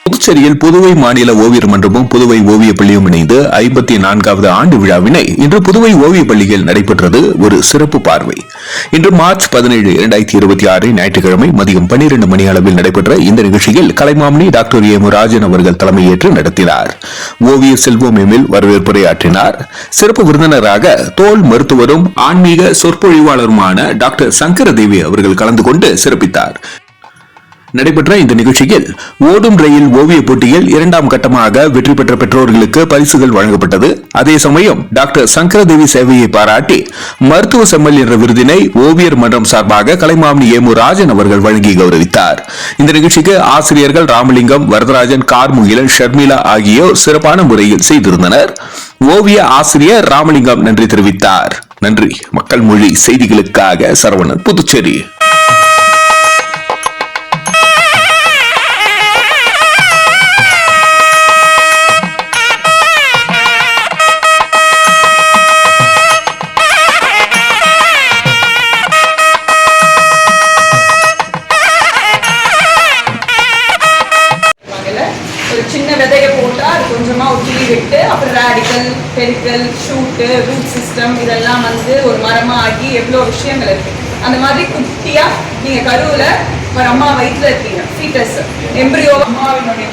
புதுச்சேரியில் புதுவை மாநில ஓவியர் மன்றமும் புதுவை ஓவிய பள்ளியும் இணைந்து 54வது ஆண்டு விழாவினை இன்று புதுவை ஓவிய பள்ளியில் நடைபெற்றது. ஒரு சிறப்பு பார்வை. இன்று மார்ச் 17, 2026 ஞாயிற்றுக்கிழமை மதியம் 12 மணி அளவில் நடைபெற்ற இந்த நிகழ்ச்சியில் கலைமாமணி டாக்டர் எம் ராஜன் அவர்கள் தலைமையேற்று நடத்தினார். ஓவிய செல்வம் எம்மில் வரவேற்புரையாற்றினார். சிறப்பு விருந்தினராக தோல் மருத்துவரும் ஆன்மீக சொற்பொழிவாளருமான டாக்டர் சங்கரதேவி அவர்கள் கலந்து கொண்டு சிறப்பித்தார். நடைபெற்ற இந்த நிகழ்ச்சியில் ஓடும் ரயில் ஓவிய போட்டியில் 2ஆம் கட்டமாக வெற்றி பெற்ற பெற்றோர்களுக்கு பரிசுகள் வழங்கப்பட்டது. அதே சமயம் டாக்டர் சங்கரதேவி சேவையை பாராட்டி மருத்துவ செம்மல் என்ற விருதினை ஓவியர் மன்றம் சார்பாக கலைமாமணி எம் ராஜன் அவர்கள் வழங்கி கௌரவித்தார். இந்த நிகழ்ச்சிக்கு ஆசிரியர்கள் ராமலிங்கம், வரதராஜன், கார்முகிலன், ஷர்மிளா ஆகியோர் சிறப்பான முறையில் செய்திருந்தனர். ஓவிய ஆசிரியர் ராமலிங்கம் நன்றி தெரிவித்தார். நன்றி. மக்கள் மொழி செய்திகளுக்காக சரவணன், புதுச்சேரி. சின்ன விதைய போட்டா அது கொஞ்சமா உச்சிலி விட்டு அப்புறம் ரேடிக்கல், பெரிக்கல், ஷூட்டு, ரூட் சிஸ்டம் இதெல்லாம் ஒரு மரமா ஆகி எவ்வளோ விஷயங்கள் இருக்கு. அந்த மாதிரி குட்டியா நீங்க கருவுல ஒரு அம்மா வயிற்றுல இருக்கீங்க, ஃபீட்டஸ், எம்பிரியோ, அம்மாவினுடைய